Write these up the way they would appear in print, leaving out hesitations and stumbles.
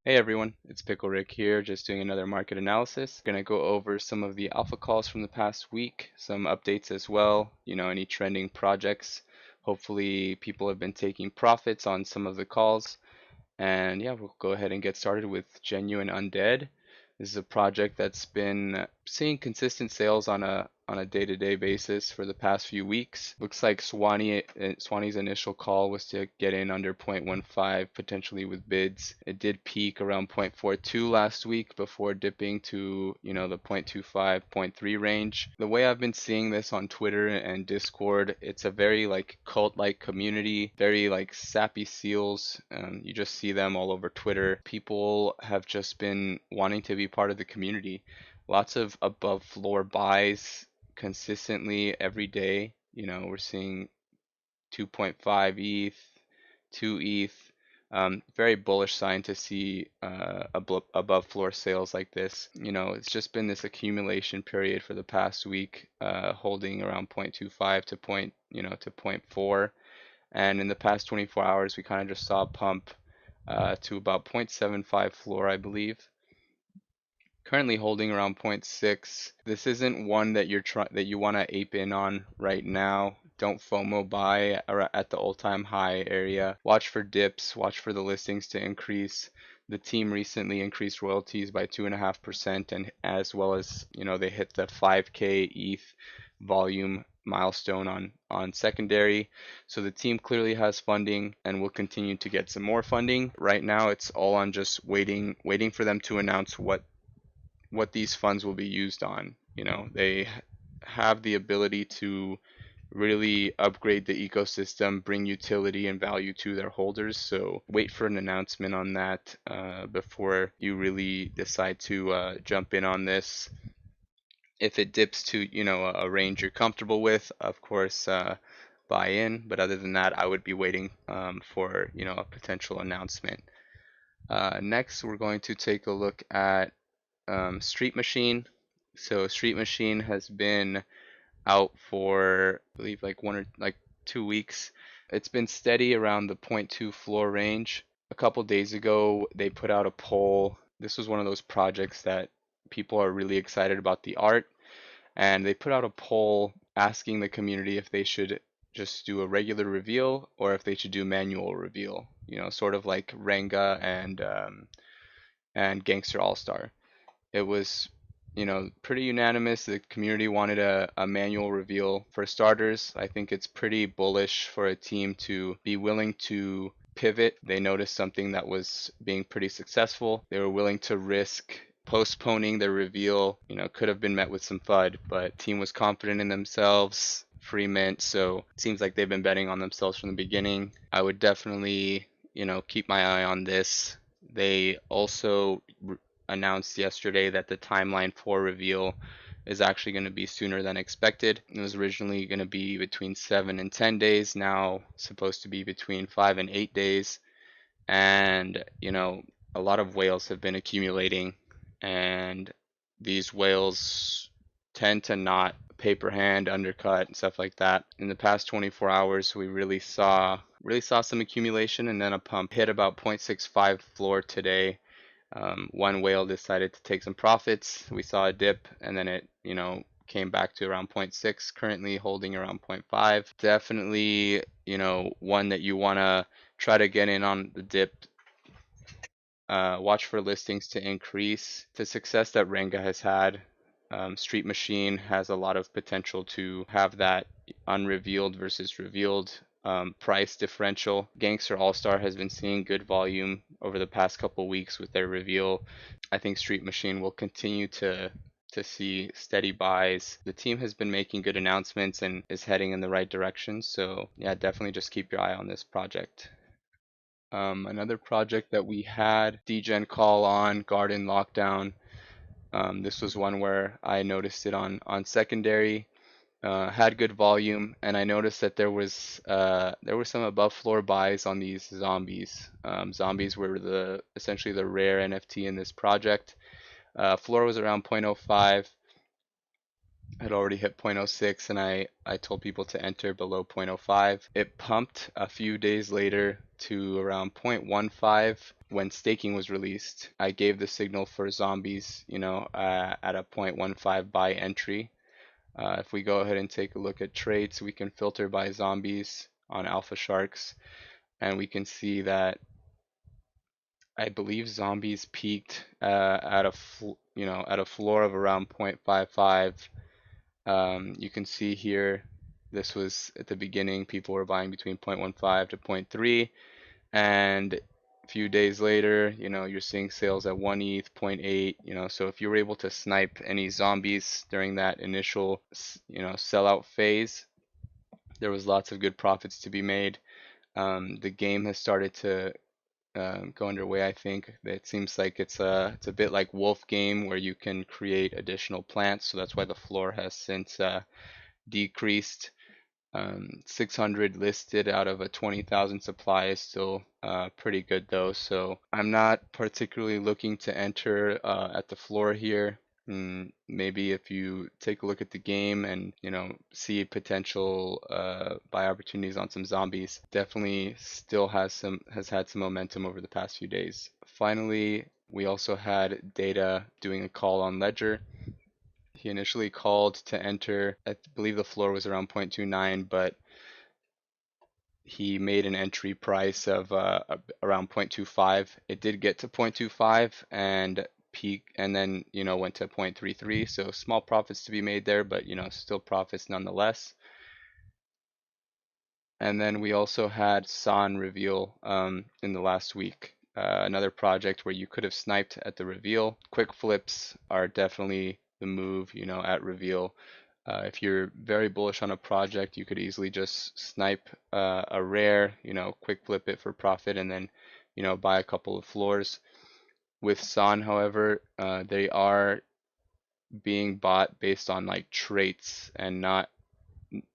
Hey everyone, it's PickleR1ck here, just doing another market analysis. Gonna go over some of the alpha calls from the past week, some updates as well, any trending projects. Hopefully people have been taking profits on some of the calls. And yeah, we'll go ahead and get started with Genuine Undead. This is a project that's been seeing consistent sales on a day-to-day basis for the past few weeks. Looks like Swanee's initial call was to get in under 0.15, potentially with bids. It did peak around 0.42 last week before dipping to, the 0.25, 0.3 range. The way I've been seeing this on Twitter and Discord, it's a very like cult-like community, very like sappy seals. You just see them all over Twitter. People have just been wanting to be part of the community. Lots of above floor buys consistently every day. We're seeing 2.5 ETH, 2 ETH. Very bullish sign to see above floor sales like this. It's just been this accumulation period for the past week, holding around 0.25 to point, to zero point 0.4. And in the past 24 hours, we kind of just saw a pump to about 0.75 floor, I believe. Currently holding around zero point 0.6. This isn't one that you want to ape in on right now. Don't FOMO buy at the all-time high area. Watch for dips, watch for the listings to increase. The team recently increased royalties by 2.5%, and as well as, they hit the 5K ETH volume milestone on secondary. So the team clearly has funding and will continue to get some more funding. Right now it's all on just waiting for them to announce what these funds will be used on. They have the ability to really upgrade the ecosystem, bring utility and value to their holders. So wait for an announcement on that before you really decide to jump in on this. If it dips to, a range you're comfortable with, of course, buy in. But other than that, I would be waiting for, a potential announcement. Next, we're going to take a look at Street Machine. So Street Machine has been out for, I believe, like 2 weeks. It's been steady around the zero point 0.2 floor range. A couple days ago, they put out a poll. This was one of those projects that people are really excited about the art, and they put out a poll asking the community if they should just do a regular reveal or if they should do manual reveal. Sort of like Renga and Gangster All Star. It was, pretty unanimous. The community wanted a manual reveal. For starters, I think it's pretty bullish for a team to be willing to pivot. They noticed something that was being pretty successful. They were willing to risk postponing their reveal. Could have been met with some FUD, but team was confident in themselves. Free mint, so it seems like they've been betting on themselves from the beginning. I would definitely, keep my eye on this. They also announced yesterday that the timeline for reveal is actually going to be sooner than expected. It was originally going to be between 7 and 10 days, now supposed to be between 5 and 8 days. And, a lot of whales have been accumulating, and these whales tend to not paper hand, undercut, and stuff like that. In the past 24 hours, we really saw some accumulation and then a pump. Hit about 0.65 floor today. One whale decided to take some profits. We saw a dip, and then it, came back to around 0.6, currently holding around 0.5. Definitely, one that you want to try to get in on the dip. Watch for listings to increase. The success that Renga has had, Street Machine has a lot of potential to have that unrevealed versus revealed price differential. Gangster All Star has been seeing good volume over the past couple weeks with their reveal. I think Street Machine will continue to see steady buys. The team has been making good announcements and is heading in the right direction. So yeah, definitely just keep your eye on this project. Another project that we had Degen call on, Garden Lockdown. This was one where I noticed it on secondary. Had good volume, and I noticed that there were some above floor buys on these zombies. Zombies were essentially the rare NFT in this project. Floor was around 0.05. had already hit 0.06 and I told people to enter below 0.05. It pumped a few days later to around 0.15 when staking was released. I gave the signal for zombies, at a 0.15 buy entry. If we go ahead and take a look at trades, we can filter by zombies on Alpha Sharks, and we can see that I believe zombies peaked at a floor of around 0.55. You can see here, this was at the beginning, people were buying between 0.15 to zero point 0.3, and a few days later, you're seeing sales at 1 ETH, zero point 0.8, so if you were able to snipe any zombies during that initial, sellout phase, there was lots of good profits to be made. The game has started to go underway. I think it seems like it's a bit like Wolf game where you can create additional plants, so that's why the floor has since decreased. 600 listed out of a 20,000 supply is still pretty good though, so I'm not particularly looking to enter at the floor here. Maybe if you take a look at the game and see potential buy opportunities on some zombies, definitely still has had some momentum over the past few days. Finally, we also had Data doing a call on Ledger. He initially called to enter, I believe the floor was around 0.29, but he made an entry price of around 0.25. It did get to 0.25 and peak, and then went to 0.33. So small profits to be made there, but still profits nonetheless. And then we also had San reveal in the last week. Another project where you could have sniped at the reveal. Quick flips are definitely the move, at reveal. If you're very bullish on a project, you could easily just snipe a rare, quick flip it for profit, and then, buy a couple of floors. With San, however, they are being bought based on like traits and not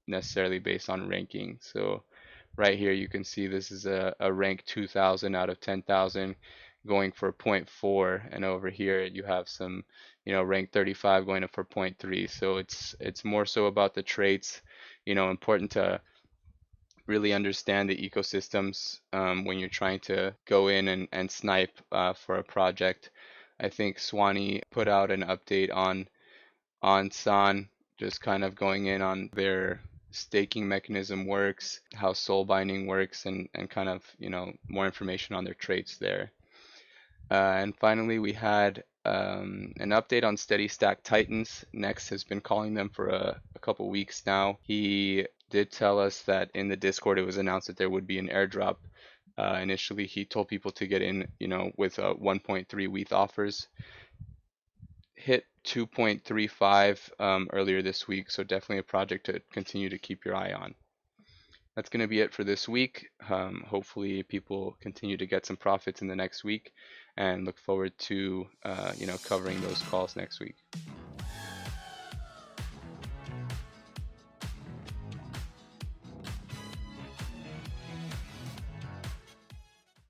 necessarily based on ranking. So right here you can see this is a rank 2000 out of 10,000 going for zero point 0.4, and over here you have some rank 35 going up for 0.3. So it's more so about the traits. Important to really understand the ecosystems when you're trying to go in and snipe for a project. I think Swanee put out an update on San, just kind of going in on their staking mechanism works, how soul binding works, and kind of, more information on their traits there. And finally, we had an update on Steady Stack Titans. Next has been calling them for a couple weeks now. He did tell us that in the Discord it was announced that there would be an airdrop. Initially, he told people to get in, with 1.3 WETH offers. Hit 2.35 earlier this week, so definitely a project to continue to keep your eye on. That's going to be it for this week. Hopefully people continue to get some profits in the next week, and look forward to covering those calls next week.